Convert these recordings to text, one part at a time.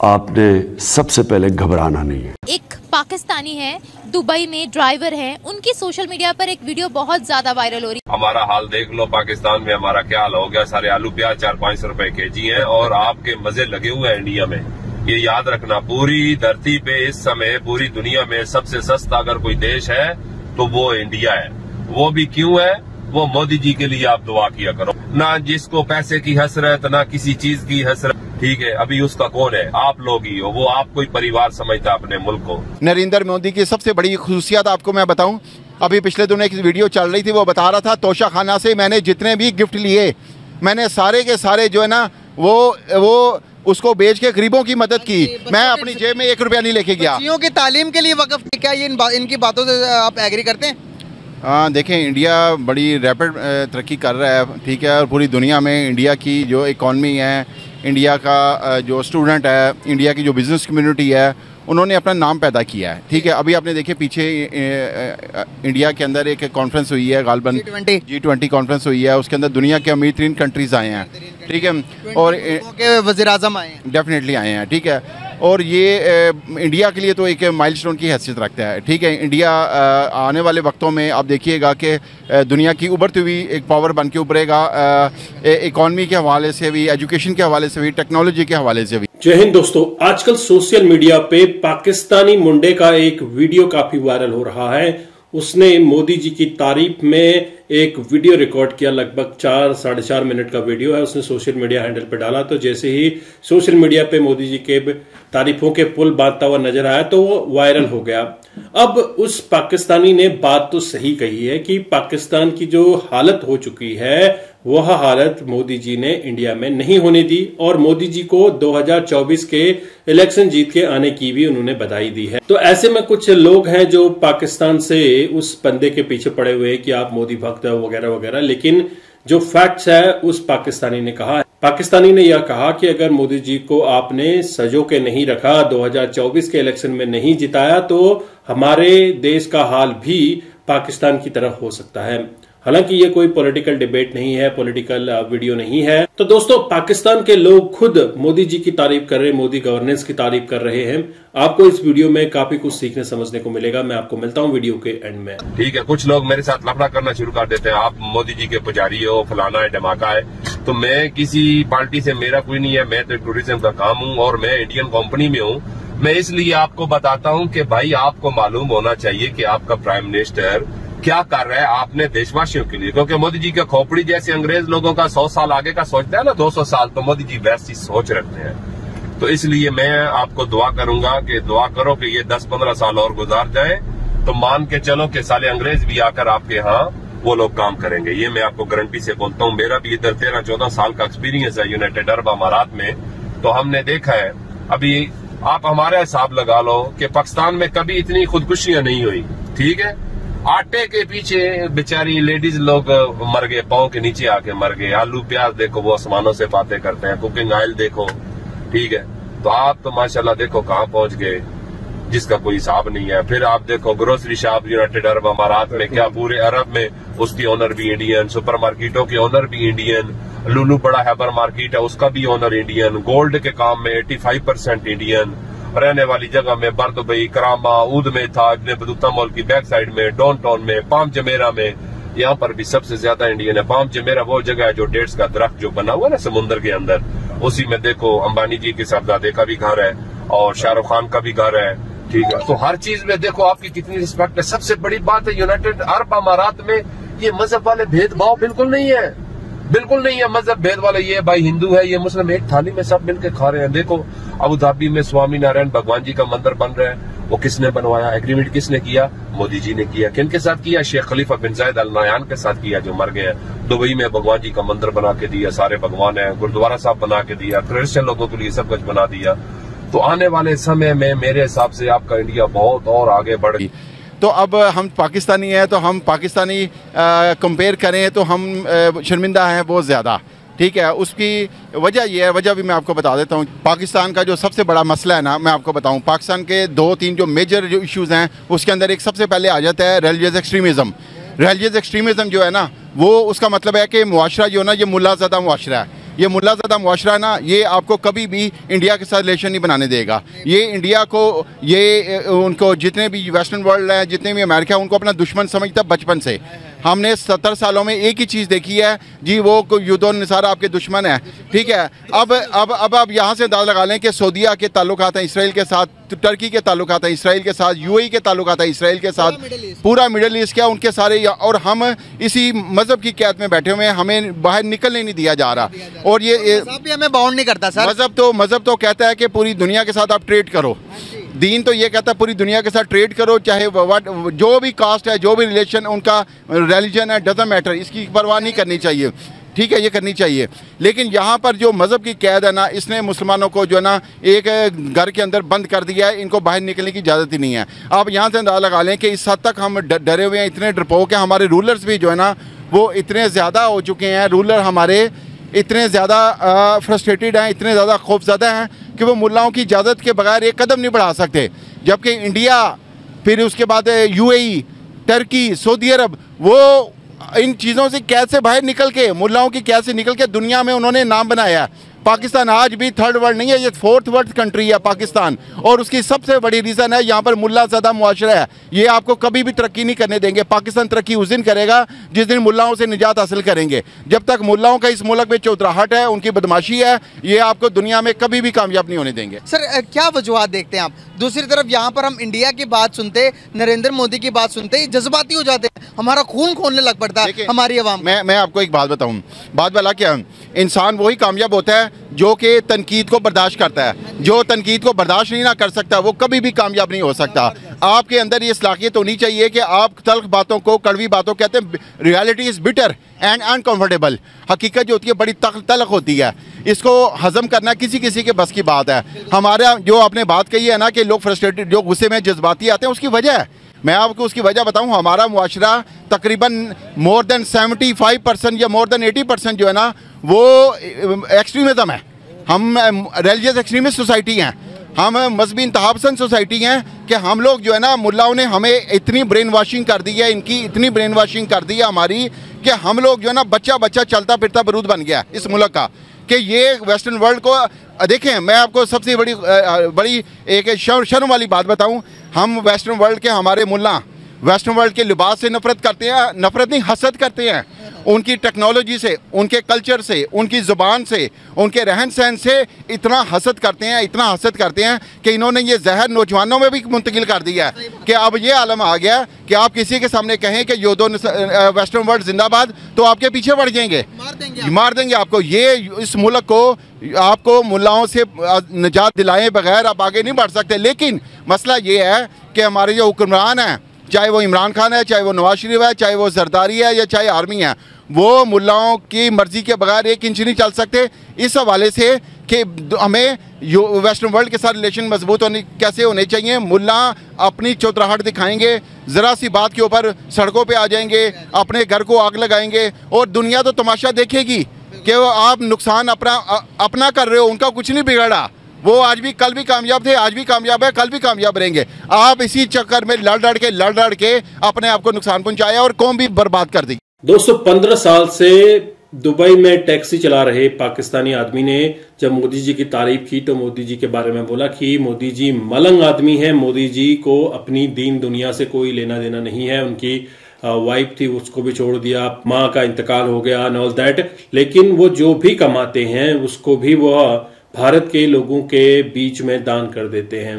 आपने सबसे पहले घबराना नहीं है। एक पाकिस्तानी है, दुबई में ड्राइवर है, उनकी सोशल मीडिया पर एक वीडियो बहुत ज्यादा वायरल हो रही है। हमारा हाल देख लो, पाकिस्तान में हमारा क्या हाल हो गया। सारे आलू प्याज 400-500 रुपए केजी हैं और आपके मजे लगे हुए हैं इंडिया में। ये याद रखना, पूरी धरती पे इस समय पूरी दुनिया में सबसे सस्ता अगर कोई देश है तो वो इंडिया है। वो भी क्यों है? वो मोदी जी के लिए आप दुआ किया करो। ना जिसको पैसे की हसरत, ना किसी चीज की हसरत, ठीक है। अभी उसका कौन है? आप लोग ही हो। वो आपको ही परिवार समझता है अपने मुल्क को। नरेंद्र मोदी की सबसे बड़ी खुसूसियत आपको मैं बताऊं, अभी पिछले दिनों एक वीडियो चल रही थी, वो बता रहा था तोशा खाना से मैंने जितने भी गिफ्ट लिए, मैंने सारे के सारे जो है ना वो उसको बेच के गरीबों की मदद की। मैं अपनी जेब में 1 रुपया नहीं लेके गया। बच्चियों की तालीम के लिए वक्फ। क्या ये इनकी बातों से आप एग्री करते हैं? हाँ, देखें, इंडिया बड़ी रैपिड तरक्की कर रहा है, ठीक है। और पूरी दुनिया में इंडिया की जो इकॉनमी है, इंडिया का जो स्टूडेंट है, इंडिया की जो बिज़नेस कम्युनिटी है, उन्होंने अपना नाम पैदा किया है, ठीक है। अभी आपने देखे पीछे इंडिया के अंदर एक कॉन्फ्रेंस हुई है, गालबन G20 कॉन्फ्रेंस हुई है। उसके अंदर दुनिया के अमीर तरीन कंट्रीज़ आए हैं, ठीक है। और वज़ीर-ए-आज़म आए हैं, डेफिनेटली आए हैं, ठीक है। और ये इंडिया के लिए तो एक माइलस्टोन की हैसियत रखता है, ठीक है। इंडिया आने वाले वक्तों में आप देखिएगा कि दुनिया की उभरती हुई एक पावर बन के उभरेगा, इकॉनमी के हवाले से भी, एजुकेशन के हवाले से भी, टेक्नोलॉजी के हवाले से भी। जय हिंद दोस्तों, आजकल सोशल मीडिया पे पाकिस्तानी मुंडे का एक वीडियो काफी वायरल हो रहा है। उसने मोदी जी की तारीफ में एक वीडियो रिकॉर्ड किया, लगभग 4-4.5 मिनट का वीडियो है। उसने सोशल मीडिया हैंडल पे डाला, तो जैसे ही सोशल मीडिया पे मोदी जी के तारीफों के पुल बांधता हुआ नजर आया तो वो वायरल हो गया। अब उस पाकिस्तानी ने बात तो सही कही है कि पाकिस्तान की जो हालत हो चुकी है वह हालत मोदी जी ने इंडिया में नहीं होने दी, और मोदी जी को 2024 के इलेक्शन जीत के आने की भी उन्होंने बधाई दी है। तो ऐसे में कुछ लोग हैं जो पाकिस्तान से उस बंदे के पीछे पड़े हुए हैं कि आप मोदी भक्त है वगैरह वगैरह, लेकिन जो फैक्ट्स है उस पाकिस्तानी ने कहा है। पाकिस्तानी ने यह कहा कि अगर मोदी जी को आपने सजो के नहीं रखा, 2024 के इलेक्शन में नहीं जिताया, तो हमारे देश का हाल भी पाकिस्तान की तरह हो सकता है। हालांकि ये कोई पॉलिटिकल डिबेट नहीं है, पॉलिटिकल वीडियो नहीं है। तो दोस्तों, पाकिस्तान के लोग खुद मोदी जी की तारीफ कर रहे हैं, मोदी गवर्नेंस की तारीफ कर रहे हैं। आपको इस वीडियो में काफी कुछ सीखने समझने को मिलेगा। मैं आपको मिलता हूं वीडियो के एंड में। ठीक है, कुछ लोग मेरे साथ लफड़ा करना शुरू कर देते हैं, आप मोदी जी के पुजारी हो, फलाना है, धमाका है। तो मैं किसी पार्टी से, मेरा कोई नहीं है, मैं तो टूरिज्म का काम हूँ और मैं इंडियन कंपनी में हूँ। मैं इसलिए आपको बताता हूँ कि भाई आपको मालूम होना चाहिए कि आपका प्राइम मिनिस्टर क्या कर रहा है आपने देशवासियों के लिए। क्योंकि मोदी जी का खोपड़ी जैसे अंग्रेज लोगों का 100 साल आगे का सोचता है ना, 200 साल, तो मोदी जी वैसी सोच रखते हैं। तो इसलिए मैं आपको दुआ करूंगा कि दुआ करो कि ये 10-15 साल और गुजार जाए, तो मान के चलो कि साले अंग्रेज भी आकर आपके यहाँ वो लोग काम करेंगे। ये मैं आपको गारंटी से बोलता हूँ। मेरा भी इधर 13-14 साल का एक्सपीरियंस है यूनाइटेड अरब अमारात में। तो हमने देखा है, अभी आप हमारा हिसाब लगा लो कि पाकिस्तान में कभी इतनी खुदकुशियां नहीं हुई, ठीक है। आटे के पीछे बेचारी लेडीज लोग मर गए, पांव के नीचे आके मर गए। आलू प्याज देखो वो आसमानों से बातें करते हैं, कुकिंग ऑयल देखो, ठीक है। तो आप तो माशाल्लाह देखो कहाँ पहुंच गए, जिसका कोई हिसाब नहीं है। फिर आप देखो ग्रोसरी शॉप यूनाइटेड अरब अमारात में, क्या पूरे अरब में उसकी ओनर भी इंडियन, सुपर मार्केटों के ओनर भी इंडियन, लुलू बड़ा हैबर मार्केट है उसका भी ओनर इंडियन, गोल्ड के काम में 85% इंडियन, रहने वाली जगह में बरदुबई, करामा, ऊद में था, इब्ने बतूता मॉल की बैक साइड में, डाउन टाउन में, पाम जमेरा में, यहाँ पर भी सबसे ज्यादा इंडियन है। पाम जमेरा वो जगह है जो डेट्स का दरख्त जो बना हुआ है ना समुद्र के अंदर, उसी में देखो अंबानी जी के साहबजादे का भी घर है और शाहरुख खान का भी घर है, ठीक है। तो हर चीज में देखो आपकी कितनी रिस्पेक्ट है। सबसे बड़ी बात है यूनाइटेड अरब अमारात में ये मजहब वाले भेदभाव बिल्कुल नहीं है, बिल्कुल नहीं है मजहब भेद वाले। ये भाई हिंदू है, ये मुस्लिम, एक थाली में सब मिलकर खा रहे हैं। देखो अबू धाबी में स्वामी नारायण भगवान जी का मंदिर बन रहा है, वो किसने बनवाया, एग्रीमेंट किसने किया? मोदी जी ने किया। किन के साथ किया? शेख खलीफा बिन जायद अल नहयान के साथ किया, जो मर गए हैं। दुबई में भगवान जी का मंदिर बना के दिया, सारे भगवान है, गुरुद्वारा साहब बना के दिया, क्रिश्चियन लोगों के लिए सब कुछ बना दिया। तो आने वाले समय में मेरे हिसाब से आपका इंडिया बहुत और आगे बढ़ गई। तो अब हम पाकिस्तानी हैं, तो हम पाकिस्तानी कंपेयर करें तो हम शर्मिंदा हैं बहुत ज़्यादा, ठीक है। उसकी वजह यह है, वजह भी मैं आपको बता देता हूँ। पाकिस्तान का जो सबसे बड़ा मसला है ना, मैं आपको बताऊँ, पाकिस्तान के 2-3 जो मेजर जो इश्यूज़ हैं, उसके अंदर एक सबसे पहले आ जाता है रिलीजियस एक्सट्रीमिज़म। रिलीजियस एक्सट्रीमिज़म जो है ना, वो उसका मतलब है कि मुआशरा जो है ना, ये मुल्लाज़ादा मुआशरा है। ये मुल्लाज़ादा मुआशरा ना, ये आपको कभी भी इंडिया के साथ रिलेशन नहीं बनाने देगा। ये इंडिया को, ये उनको जितने भी वेस्टर्न वर्ल्ड है, जितने भी अमेरिका, उनको अपना दुश्मन समझता बचपन से। हमने 70 सालों में एक ही चीज़ देखी है जी, वो युद्धों निसार आपके दुश्मन है, ठीक है। अब आप यहाँ से अंदाज़ा लगा लें कि सऊदीया के ताल्लुकात हैं इसराइल के साथ, टर्की के ताल्लुकात हैं इसराइल के साथ, यूएई के ताल्लुकात हैं इसराइल के साथ, पूरा मिडिल ईस्ट क्या उनके सारे, और हम इसी मज़हब की कैद में बैठे हुए हैं, हमें बाहर निकलने नहीं दिया जा रहा। और ये भी हमें बाउंड नहीं करता सर। मज़हब तो कहता है कि पूरी दुनिया के साथ आप ट्रेड करो। दीन तो ये कहता है पूरी दुनिया के साथ ट्रेड करो, चाहे जो भी कास्ट है, जो भी रिलेशन, उनका रिलीजन है, डजंट मैटर, इसकी परवाह नहीं करनी चाहिए, ठीक है, ये करनी चाहिए। लेकिन यहाँ पर जो मज़हब की कैद है ना, इसने मुसलमानों को जो है ना एक घर के अंदर बंद कर दिया है, इनको बाहर निकलने की इजाज़त ही नहीं है। आप यहाँ से अंदाज़ा लगा लें कि इस हद तक हम डरे हुए हैं, इतने डरपोक हैं। हमारे रूलर्स भी जो है ना वो इतने ज़्यादा हो चुके हैं, रूलर हमारे इतने ज़्यादा फ्रस्ट्रेटेड हैं, इतने ज़्यादा खौफज़दा हैं कि वो मुल्लाओं की इजाज़त के बगैर एक कदम नहीं बढ़ा सकते। जबकि इंडिया, फिर उसके बाद यूएई, टर्की, सऊदी अरब, वो इन चीज़ों से कैसे बाहर निकल के, मुल्लाओं की कैसे निकल के दुनिया में उन्होंने नाम बनाया। पाकिस्तान आज भी थर्ड वर्ल्ड नहीं है, ये फोर्थ वर्ल्ड कंट्री है पाकिस्तान, और उसकी सबसे बड़ी रीज़न है यहाँ पर मुल्लाज़ादा मुआशरा है। ये आपको कभी भी तरक्की नहीं करने देंगे। पाकिस्तान तरक्की उस दिन करेगा जिस दिन मुल्लाओं से निजात हासिल करेंगे। जब तक मुल्लाओं का इस मुल्क में चौधराहट है, उनकी बदमाशी है, ये आपको दुनिया में कभी भी कामयाब नहीं होने देंगे। सर क्या वजूहत देखते हैं आप? दूसरी तरफ यहाँ पर हम इंडिया की बात सुनते, नरेंद्र मोदी की बात सुनते जज्बाती हो जाते हैं, हमारा खून खोलने लग पड़ता है हमारी आवाम। मैं आपको एक बात बताऊँ, बात वाला क्या, इंसान वही कामयाब होता है जो कि तनकीद को बर्दाश्त करता है। जो तनकीद को बर्दाश्त नहीं ना कर सकता, वो कभी भी कामयाब नहीं हो सकता। आपके अंदर ये सलाहियत होनी चाहिए कि आप तल्ख बातों को कड़वी बातों कहते हैं, reality is bitter and uncomfortable. हकीकत जो होती है बड़ी तल्ख होती है, इसको हजम करना किसी किसी के बस की बात है। हमारा जो आपने बात कही है ना कि लोग फ्रस्ट्रेटेड, जो गुस्से में जज्बाती आते हैं, उसकी वजह है, मैं आपको उसकी वजह बताऊं। हमारा मुआशरा तकरीबन मोर देन 75% या मोर देन 80% जो है ना वो एक्सट्रीमिज़म है। हम रिलीजियस एक्सट्रीमिस्ट सोसाइटी हैं, हम मजहबी इंतहापसंद सोसाइटी हैं कि हम लोग जो है ना, मुल्लाओं ने हमें इतनी ब्रेन वाशिंग कर दी है, इनकी इतनी ब्रेन वाशिंग कर दी है हमारी, कि हम लोग जो है ना बच्चा चलता फिरता बरूद बन गया इस मुल्क का। कि ये वेस्टर्न वर्ल्ड को देखें, मैं आपको सबसे बड़ी एक शर्म वाली बात बताऊं, हम वेस्टर्न वर्ल्ड के, हमारे मुल्ला वेस्टर्न वर्ल्ड के लिबास से नफरत करते हैं, नफरत नहीं हसद करते हैं, उनकी टेक्नोलॉजी से, उनके कल्चर से, उनकी ज़ुबान से, उनके रहन सहन से इतना हसद करते हैं, इतना हसद करते हैं कि इन्होंने ये जहर नौजवानों में भी मुंतकिल कर दिया है कि अब ये आलम आ गया कि आप किसी के सामने कहें कि योदो वेस्टर्न वर्ल्ड जिंदाबाद, तो आपके पीछे बढ़ जाएंगे, मार देंगे आपको। ये इस मुल्क को, आपको मुल्लाओं से निजात दिलाए बगैर आप आगे नहीं बढ़ सकते। लेकिन मसला ये है कि हमारे जो हुक्मरान हैं, चाहे वो इमरान खान है, चाहे वो नवाज शरीफ है, चाहे वो जरदारी है, या चाहे आर्मी है, वो मुल्लाओं की मर्जी के बगैर एक इंच नहीं चल सकते। इस हवाले से कि हमें वेस्टर्न वर्ल्ड के साथ रिलेशन मजबूत कैसे होने चाहिए। मुल्ला अपनी चौधराहट दिखाएंगे, ज़रा सी बात के ऊपर सड़कों पे आ जाएंगे, अपने घर को आग लगाएंगे, और दुनिया तो तमाशा देखेगी कि वो आप नुकसान अपना कर रहे हो, उनका कुछ नहीं बिगड़ा। वो आज भी, कल भी कामयाब थे, आज भी कामयाब है, कल भी कामयाब रहेंगे। आप इसी चक्कर में लड़ के अपने आप को नुकसान पहुंचाया और कौम भी बर्बाद कर दी। दोस्तों, 15 साल से दुबई में टैक्सी चला रहे पाकिस्तानी आदमी ने जब मोदी जी की तारीफ की तो मोदी जी के बारे में बोला कि मोदी जी मलंग आदमी हैं, मोदी जी को अपनी दीन दुनिया से कोई लेना देना नहीं है। उनकी वाइफ थी, उसको भी छोड़ दिया, माँ का इंतकाल हो गया एंड ऑल दैट, लेकिन वो जो भी कमाते हैं उसको भी वो भारत के लोगों के बीच में दान कर देते हैं।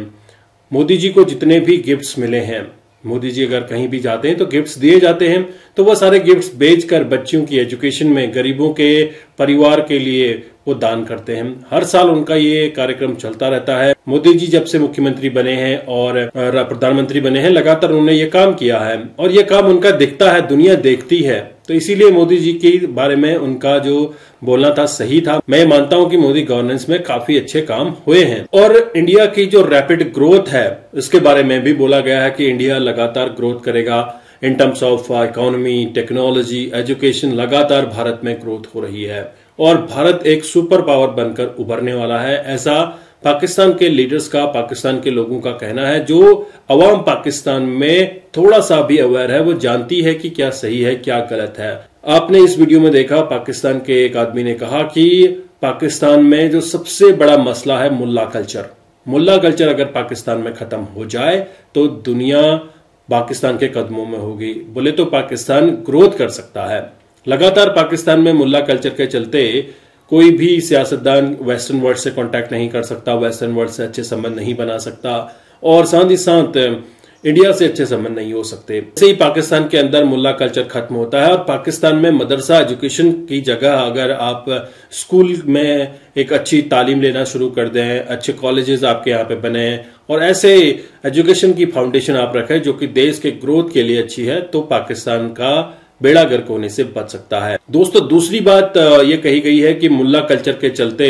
मोदी जी को जितने भी गिफ्ट्स मिले हैं, मोदी जी अगर कहीं भी जाते हैं तो गिफ्ट्स दिए जाते हैं, तो वो सारे गिफ्ट्स बेचकर बच्चियों की एजुकेशन में, गरीबों के परिवार के लिए वो दान करते हैं। हर साल उनका ये कार्यक्रम चलता रहता है। मोदी जी जब से मुख्यमंत्री बने हैं और प्रधानमंत्री बने हैं, लगातार उन्होंने ये काम किया है और ये काम उनका दिखता है, दुनिया देखती है। तो इसीलिए मोदी जी के बारे में उनका जो बोलना था सही था। मैं मानता हूं कि मोदी गवर्नेंस में काफी अच्छे काम हुए हैं। और इंडिया की जो रैपिड ग्रोथ है, इसके बारे में भी बोला गया है कि इंडिया लगातार ग्रोथ करेगा in terms of economy, technology, education. लगातार भारत में ग्रोथ हो रही है और भारत एक सुपर पावर बनकर उभरने वाला है, ऐसा पाकिस्तान के लीडर्स का, पाकिस्तान के लोगों का कहना है। जो अवाम पाकिस्तान में थोड़ा सा भी अवेयर है, वो जानती है कि क्या सही है, क्या गलत है। आपने इस वीडियो में देखा, पाकिस्तान के एक आदमी ने कहा कि पाकिस्तान में जो सबसे बड़ा मसला है मुल्ला कल्चर। मुल्ला कल्चर अगर पाकिस्तान में खत्म हो जाए तो दुनिया पाकिस्तान के कदमों में होगी। बोले तो पाकिस्तान ग्रोथ कर सकता है। लगातार पाकिस्तान में मुल्ला कल्चर के चलते कोई भी सियासतदान वेस्टर्न वर्ल्ड से कांटेक्ट नहीं कर सकता, वेस्टर्न वर्ल्ड से अच्छे संबंध नहीं बना सकता और साथ ही साथ इंडिया से अच्छे संबंध नहीं हो सकते। ऐसे ही पाकिस्तान के अंदर मुल्ला कल्चर खत्म होता है और पाकिस्तान में मदरसा एजुकेशन की जगह अगर आप स्कूल में एक अच्छी तालीम लेना शुरू कर दें, अच्छे कॉलेजेस आपके यहाँ पे बने और ऐसे एजुकेशन की फाउंडेशन आप रखें जो कि देश के ग्रोथ के लिए अच्छी है, तो पाकिस्तान का बेड़ा गर्क होने से बच सकता है। दोस्तों, दूसरी बात ये कही गई है कि मुल्ला कल्चर के चलते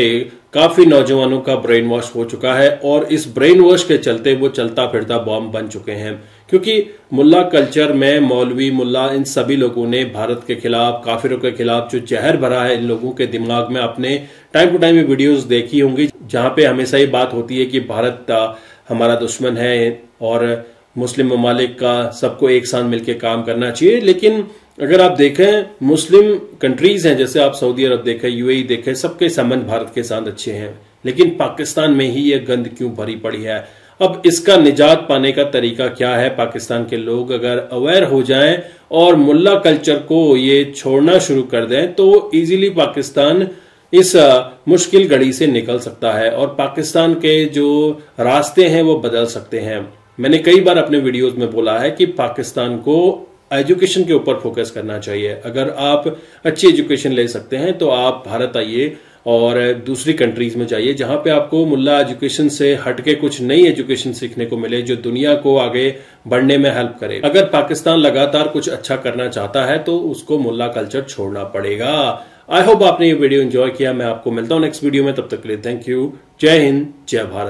काफी नौजवानों का ब्रेन वॉश हो चुका है और इस ब्रेन वॉश के चलते वो चलता फिरता बॉम्ब बन चुके हैं, क्योंकि मुल्ला कल्चर में मौलवी, मुल्ला, इन सभी लोगों ने भारत के खिलाफ, काफिरों के खिलाफ जो जहर भरा है इन लोगों के दिमाग में। आपने टाइम टू टाइम वीडियोस देखी होंगी जहां पे हमेशा ये बात होती है कि भारत हमारा दुश्मन है और मुस्लिम ममालिक का सबको एक साथ मिलकर काम करना चाहिए। लेकिन अगर आप देखें, मुस्लिम कंट्रीज हैं, जैसे आप सऊदी अरब देखें, यूएई देखें, सबके संबंध भारत के साथ अच्छे हैं, लेकिन पाकिस्तान में ही ये गंद क्यों भरी पड़ी है? अब इसका निजात पाने का तरीका क्या है? पाकिस्तान के लोग अगर अवेयर हो जाएं और मुल्ला कल्चर को ये छोड़ना शुरू कर दें तो इजीली पाकिस्तान इस मुश्किल घड़ी से निकल सकता है और पाकिस्तान के जो रास्ते हैं वो बदल सकते हैं। मैंने कई बार अपने वीडियोस में बोला है कि पाकिस्तान को एजुकेशन के ऊपर फोकस करना चाहिए। अगर आप अच्छी एजुकेशन ले सकते हैं तो आप भारत आइए और दूसरी कंट्रीज में जाइए जहां पे आपको मुल्ला एजुकेशन से हटके कुछ नई एजुकेशन सीखने को मिले जो दुनिया को आगे बढ़ने में हेल्प करे। अगर पाकिस्तान लगातार कुछ अच्छा करना चाहता है तो उसको मुल्ला कल्चर छोड़ना पड़ेगा। आई होप आपने ये वीडियो एंजॉय किया। मैं आपको मिलता हूं नेक्स्ट वीडियो में, तब तक के लिए थैंक यू। जय हिंद, जय भारत।